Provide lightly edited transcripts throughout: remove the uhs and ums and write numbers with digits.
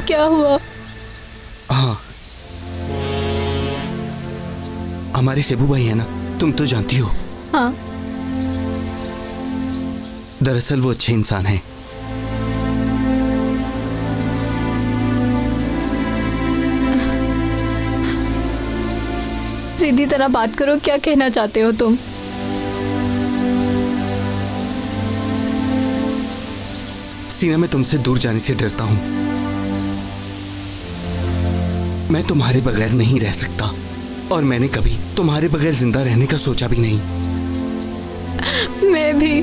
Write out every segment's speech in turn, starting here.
क्या हुआ? हाँ, हमारे सेबू भाई है ना, तुम तो जानती हो। हाँ। दरअसल वो अच्छे इंसान हैं। सीधी तरह बात करो, क्या कहना चाहते हो तुम? सीना, मैं तुमसे दूर जाने से डरता हूं। मैं तुम्हारे बगैर नहीं रह सकता और मैंने कभी तुम्हारे बगैर जिंदा रहने का सोचा भी नहीं। मैं भी।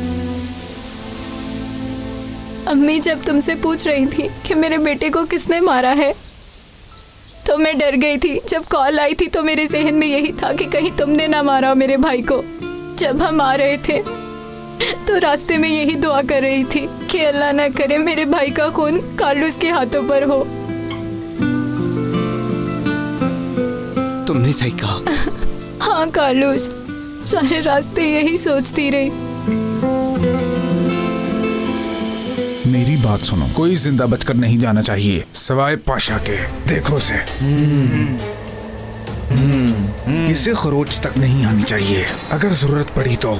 अम्मी जब तुमसे पूछ रही थी कि मेरे बेटे को किसने मारा है तो मैं डर गई थी। जब कॉल आई थी तो मेरे जहन में यही था कि कहीं तुमने ना मारा हो मेरे भाई को। जब हम आ रहे थे तो रास्ते में यही दुआ कर रही थी कि अल्लाह ना करे मेरे भाई का खून कार्लोस के हाथों पर हो। तुमने सही कहा। हाँ कार्लोस, सारे रास्ते यही सोचती रही। मेरी बात सुनो, कोई जिंदा बचकर नहीं जाना चाहिए सवाए पाशा के। देखो से इसे खरोच तक नहीं आनी चाहिए। अगर जरूरत पड़ी तो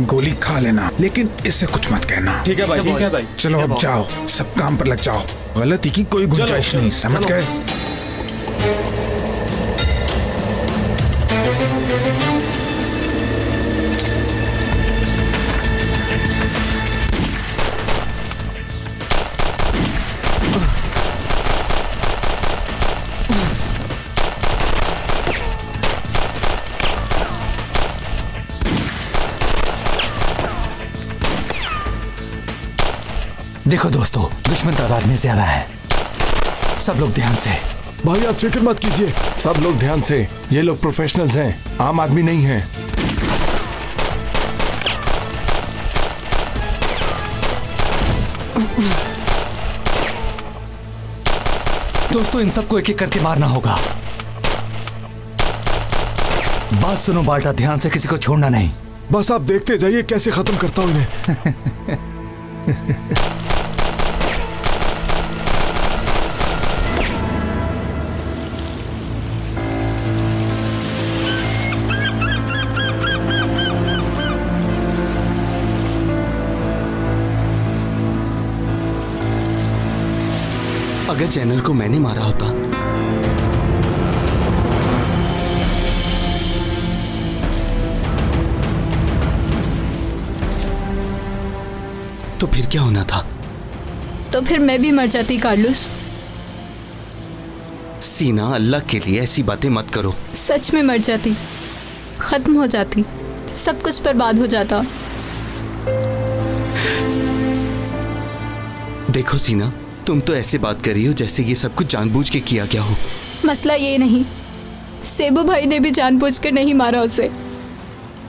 गोली खा लेना, लेकिन इससे कुछ मत कहना। ठीक है भाई, ठीक है भाई। चलो अब जाओ, सब काम पर लग जाओ। गलती की कोई गुंजाइश नहीं, समझ गए? देखो दोस्तों, दुश्मन तादाद में ज्यादा है। सब लोग ध्यान से। भाई आप फिक्र मत कीजिए, सब लोग ध्यान से। ये लोग प्रोफेशनल्स हैं, आम आदमी नहीं हैं। दोस्तों, इन सबको एक एक करके मारना होगा। बात सुनो बाल्टा, ध्यान से, किसी को छोड़ना नहीं। बस आप देखते जाइए कैसे खत्म करता हूं इन्हें। अगर चैनल को मैंने मारा होता तो फिर क्या होना था? तो फिर मैं भी मर जाती कार्लोस। सीना, अल्लाह के लिए ऐसी बातें मत करो। सच में मर जाती, खत्म हो जाती, सब कुछ बर्बाद हो जाता। देखो सीना, तुम तो ऐसे बात कर रही हो जैसे ये सब कुछ जानबूझ के किया गया हो। मसला ये नहीं, सेबू भाई ने भी जानबूझकर नहीं मारा उसे,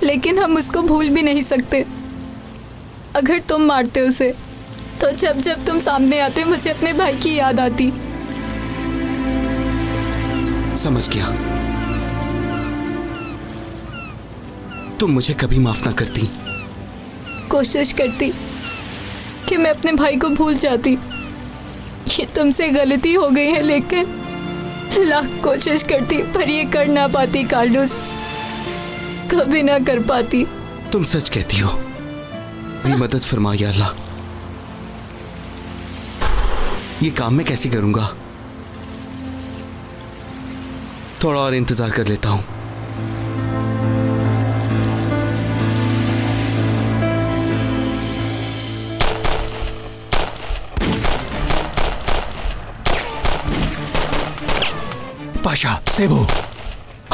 लेकिन हम उसको भूल भी नहीं सकते। अगर तुम मारते उसे तो जब जब तुम सामने आते मुझे अपने भाई की याद आती। समझ गया। तुम मुझे कभी माफ ना करती। कोशिश करती कि मैं अपने भाई को भूल जाती। ये तुमसे गलती हो गई है, लेकिन लाख कोशिश करती पर ये कर ना पाती कार्लोस, कभी ना कर पाती। तुम सच कहती हो। मेरी मदद फरमा या अल्लाह। ये काम मैं कैसे करूंगा? थोड़ा और इंतजार कर लेता हूं। पाशा, सेबू,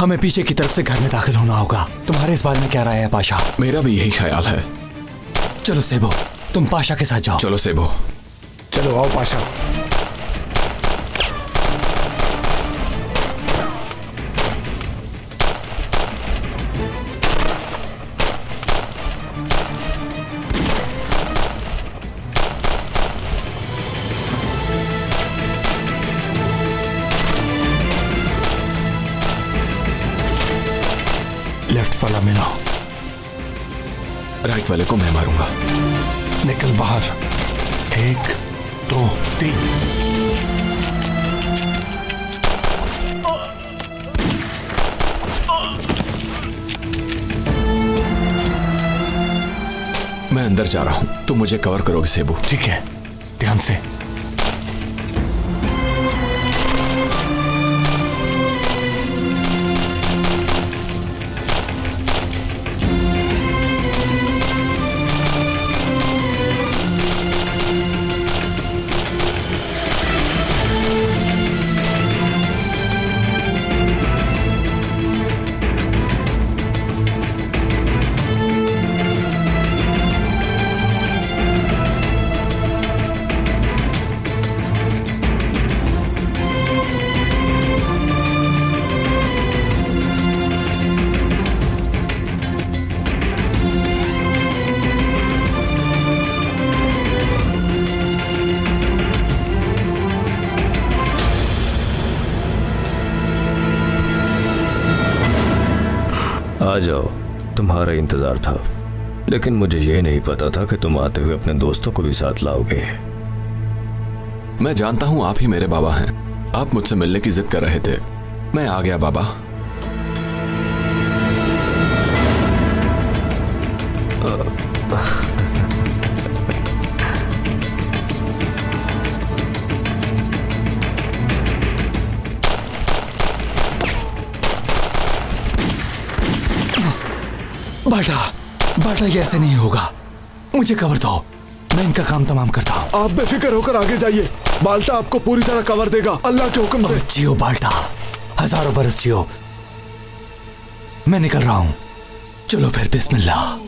हमें पीछे की तरफ से घर में दाखिल होना होगा। तुम्हारे इस बारे में क्या राय है पाशा? मेरा भी यही ख्याल है। चलो सेबू, तुम पाशा के साथ जाओ। चलो सेबो, चलो आओ पाशा। लेफ्ट वाला मिला, राइट वाले को मैं मारूंगा। निकल बाहर। 1 को। मैं अंदर जा रहा हूं, तुम मुझे कवर करोगे सेबू? ठीक है, ध्यान से। आ जाओ, तुम्हारा इंतजार था, लेकिन मुझे ये नहीं पता था कि तुम आते हुए अपने दोस्तों को भी साथ लाओगे। मैं जानता हूं आप ही मेरे बाबा हैं। आप मुझसे मिलने की जिद कर रहे थे, मैं आ गया बाबा। बाल्टा, बाल्टा ये ऐसे नहीं होगा, मुझे कवर दो, मैं इनका काम तमाम करता हूँ। आप बेफिक्र होकर आगे जाइए, बाल्टा आपको पूरी तरह कवर देगा, अल्लाह के हुक्म से। जियो बाल्टा, हजारों बरस जियो। मैं निकल रहा हूँ, चलो फिर बिस्मिल्लाह।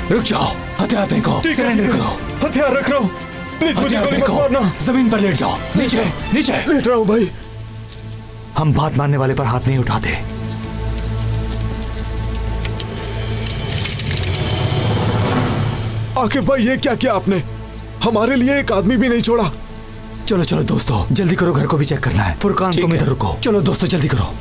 रुक जाओ, हथियार फेंको, सरेंडर करो। हथियार रख रहा हूँ, प्लीज मुझे हथियार गोली मत फेंको, मारना। जमीन पर लेट जाओ, नीचे नीचे। लेट रहा हूँ भाई। हम बात मारने वाले पर हाथ नहीं उठाते। आकिफ भाई, ये क्या किया आपने? हमारे लिए एक आदमी भी नहीं छोड़ा। चलो चलो दोस्तों, जल्दी करो, घर को भी चेक करना है। फुरकान तुम इधर रुको, चलो दोस्तों जल्दी करो।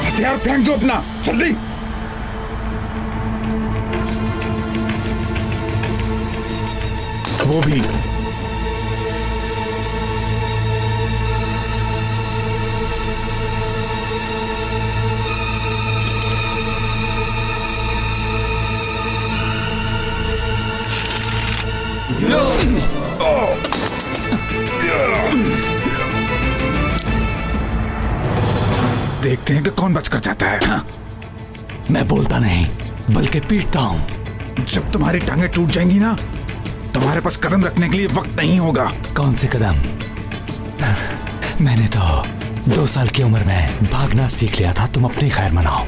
हथियार फेंक दो अपना, जल्दी। वो भी देखते हैं कि कौन बचकर जाता है। हाँ। मैं बोलता नहीं, बल्कि पीटता हूँ। जब तुम्हारी टांगें टूट जाएंगी ना, तुम्हारे पास कदम रखने के लिए वक्त नहीं होगा। कौन से कदम? मैंने तो 2 साल की उम्र में भागना सीख लिया था, तुम अपनी खैर मनाओ।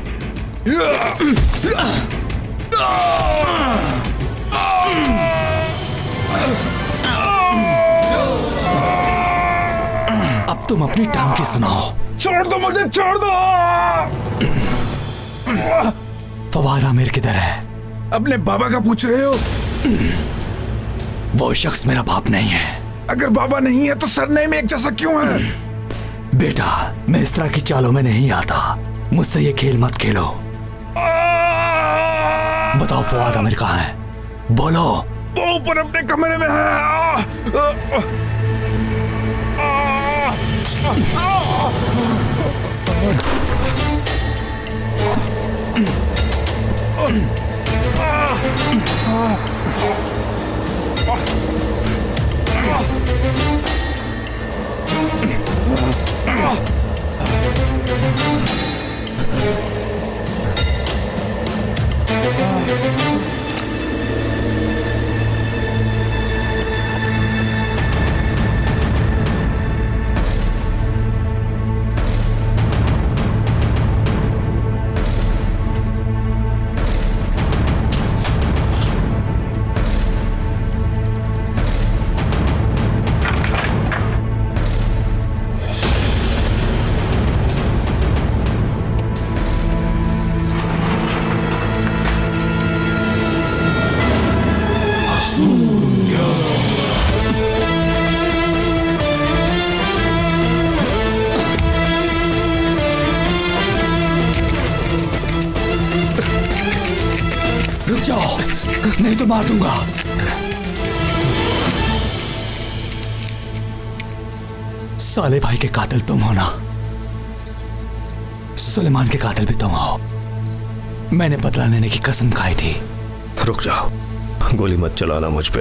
अब तुम अपनी टांग की सुनाओ। छोड़ दो मुझे, छोड़ दो। फवाद आमिर किधर है? अपने बाबा का पूछ रहे हो? वो शख्स मेरा बाप नहीं है। अगर बाबा नहीं है तो सरनेम एक जैसा क्यों है? बेटा, मैं इस तरह की चालों में नहीं आता, मुझसे ये खेल मत खेलो। बताओ फवाद आमिर कहाँ है? बोलो। वो ऊपर अपने कमरे में है। नहीं तो मार दूंगा। साले भाई के कातिल तुम हो ना, सुलेमान के कातिल भी तुम हो। मैंने बदला लेने की कसम खाई थी। रुक जाओ, गोली मत चलाना मुझ पे।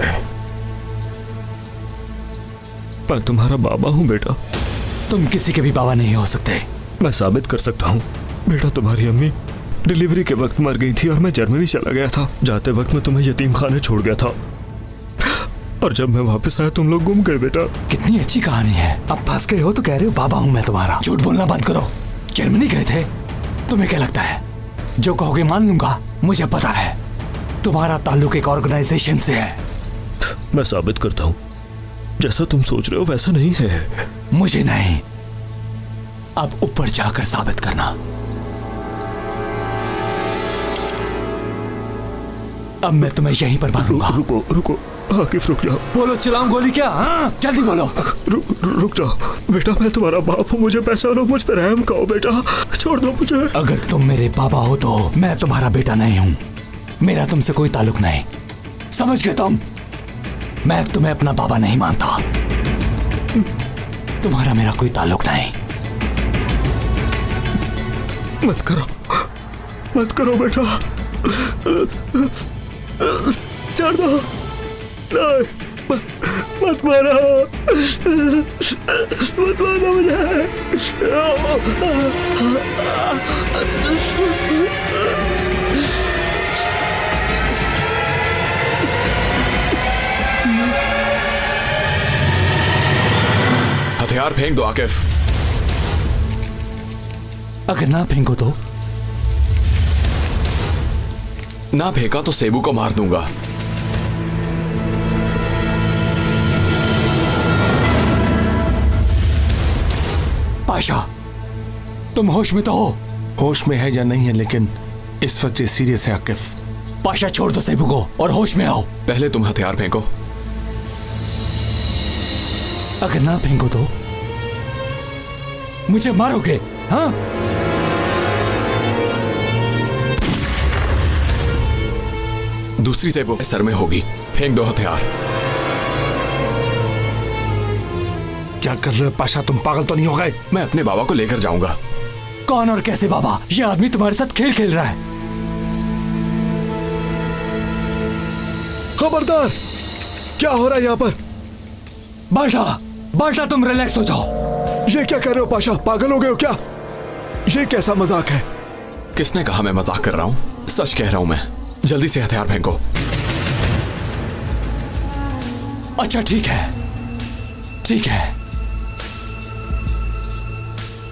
मैं तुम्हारा बाबा हूं बेटा। तुम किसी के भी बाबा नहीं हो सकते। मैं साबित कर सकता हूं। बेटा, तुम्हारी अम्मी डिलीवरी के वक्त मर गई थी और मैं जर्मनी चला गया था। जाते वक्त मैं तुम्हें यतीम खाने छोड़ गया था और जब मैं वापस आया तुम लोग गुम गए बेटा। कितनी अच्छी कहानी है। अब फंस गए हो तो कह रहे हो बाबा हूं मैं तुम्हारा। झूठ बोलना बंद करो। जर्मनी गए थे? तुम्हें क्या लगता है जो कहोगे मान लूंगा? मुझे पता है तुम्हारा ताल्लुक एक ऑर्गेनाइजेशन से है। मैं साबित करता हूं, जैसा तुम सोच रहे हो वैसा नहीं है। मुझे नहीं, अब ऊपर जाकर साबित करना। अब मैं तुम्हें यहीं पर मारूंगा। रुको रुको आकिफ, रुक जाओ। बोलो, चलाऊं गोली क्या? हाँ, जल्दी बोलो। रुक जाओ बेटा, मैं तुम्हारा बाप हूँ, मुझे पहचानो, मुझ पर रहम करो बेटा, छोड़ दो मुझे। अगर तुम मेरे बाबा हो तो मैं तुम्हारा बेटा नहीं हूँ। मेरा तुमसे कोई ताल्लुक नहीं, समझ गए तुम? मैं तुम्हें अपना बाबा नहीं मानता। तुम्हारा मेरा कोई ताल्लुक नहीं। मत करो बेटा, छोड़ दो, मत मारो मुझे। हथियार फेंक दो आकिफ। अगर ना फेंको तो? ना फेंका तो सेबू को मार दूंगा। पाशा, तुम होश में तो हो? होश में है या नहीं है, लेकिन इस वक्त सीरियस है आकिफ। पाशा छोड़ दो सेबू को और होश में आओ। पहले तुम हथियार फेंको। अगर ना फेंको तो मुझे मारोगे? हाँ, दूसरी सेबू सर में होगी। फेंक दो हथियार। क्या कर रहे हो पाशा, तुम पागल तो नहीं हो गए? मैं अपने बाबा को लेकर जाऊंगा। कौन और कैसे बाबा? ये आदमी तुम्हारे साथ खेल खेल रहा है। खबरदार, क्या हो रहा है यहाँ पर? बाल्टा, तुम रिलैक्स हो जाओ। ये क्या कर रहे हो पाशा, पागल हो गए हो क्या? ये कैसा मजाक है? किसने कहा मैं मजाक कर रहा हूँ? सच कह रहा हूं मैं। जल्दी से हथियार फेंको। अच्छा ठीक है,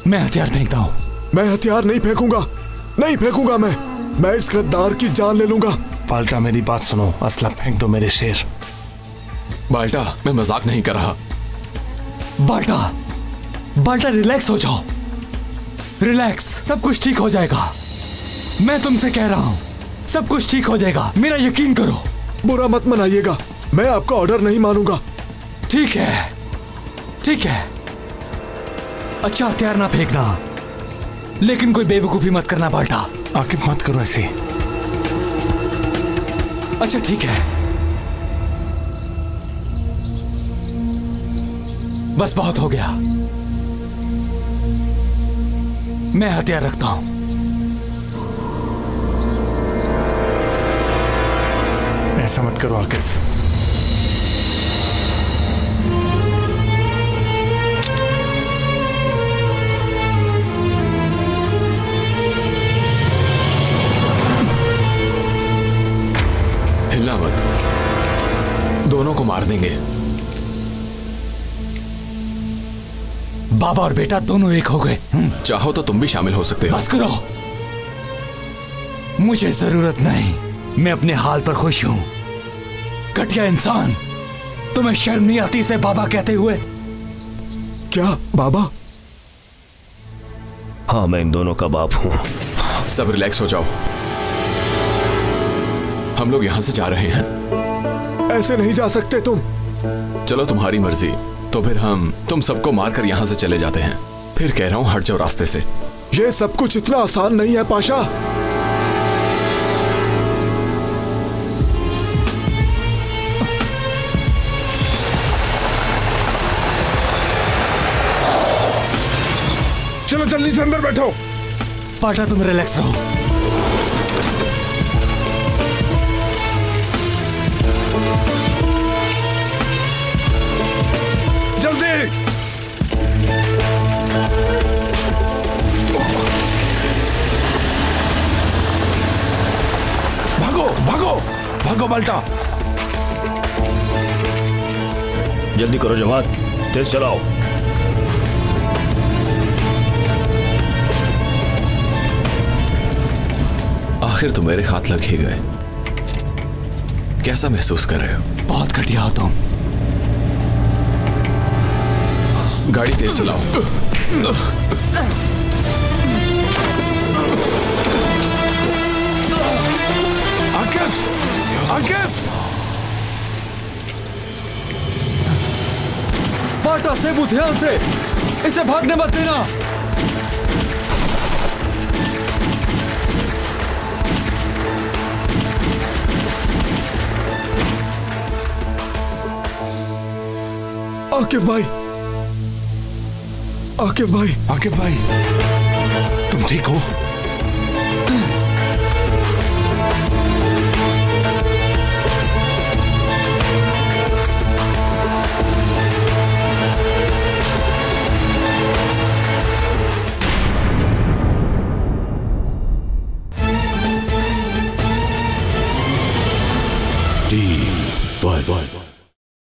मैं हथियार फेंकता हूं। मैं हथियार नहीं फेंकूंगा मैं इस गद्दार की जान ले लूंगा। पाल्टा, मेरी बात सुनो, असला फेंक दो मेरे शेर। बाल्टा, मैं मजाक नहीं कर रहा। बाल्टा रिलैक्स हो जाओ। रिलैक्स, सब कुछ ठीक हो जाएगा। मैं तुमसे कह रहा हूं, सब कुछ ठीक हो जाएगा, मेरा यकीन करो। बुरा मत मनाइएगा, मैं आपका ऑर्डर नहीं मानूंगा। ठीक है। अच्छा, हथियार ना फेंकना, लेकिन कोई बेवकूफी मत करना बाल्टा। आकिफ मत करो ऐसे। अच्छा ठीक है, बस बहुत हो गया। मैं हथियार रखता हूं। ऐसा मत करो आकिफ। हिलना मत, दोनों को मार देंगे। बाबा और बेटा दोनों एक हो गए। चाहो तो तुम भी शामिल हो सकते हो। बस करो, मुझे जरूरत नहीं, मैं अपने हाल पर खुश हूं। घटिया इंसान, तुम्हें शर्म नहीं आती इसे बाबा कहते हुए? क्या बाबा? हाँ, मैं इन दोनों का बाप हूँ। सब रिलैक्स हो जाओ, हम लोग यहां से जा रहे हैं। ऐसे नहीं जा सकते तुम। चलो तुम्हारी मर्जी। तो फिर हम तुम सबको मारकर यहां से चले जाते हैं। फिर कह रहा हूं हट जाओ रास्ते से। ये सब कुछ इतना आसान नहीं है पाशा। बैठो। पाटा तुम रिलैक्स रहो। जल्दी। भागो भागो भागो बाल्टा। जल्दी करो जमात, तेज चलाओ। आखिर तो मेरे हाथ लग ही गए। कैसा महसूस कर रहे हो? बहुत घटिया हो तुम। गाड़ी तेज चलाओ। आकिफ आकिफ। पाटा से ध्यान से, इसे भागने मत देना। आकिफ भाई, आकिफ भाई, आकिफ भाई, तुम ठीक हो?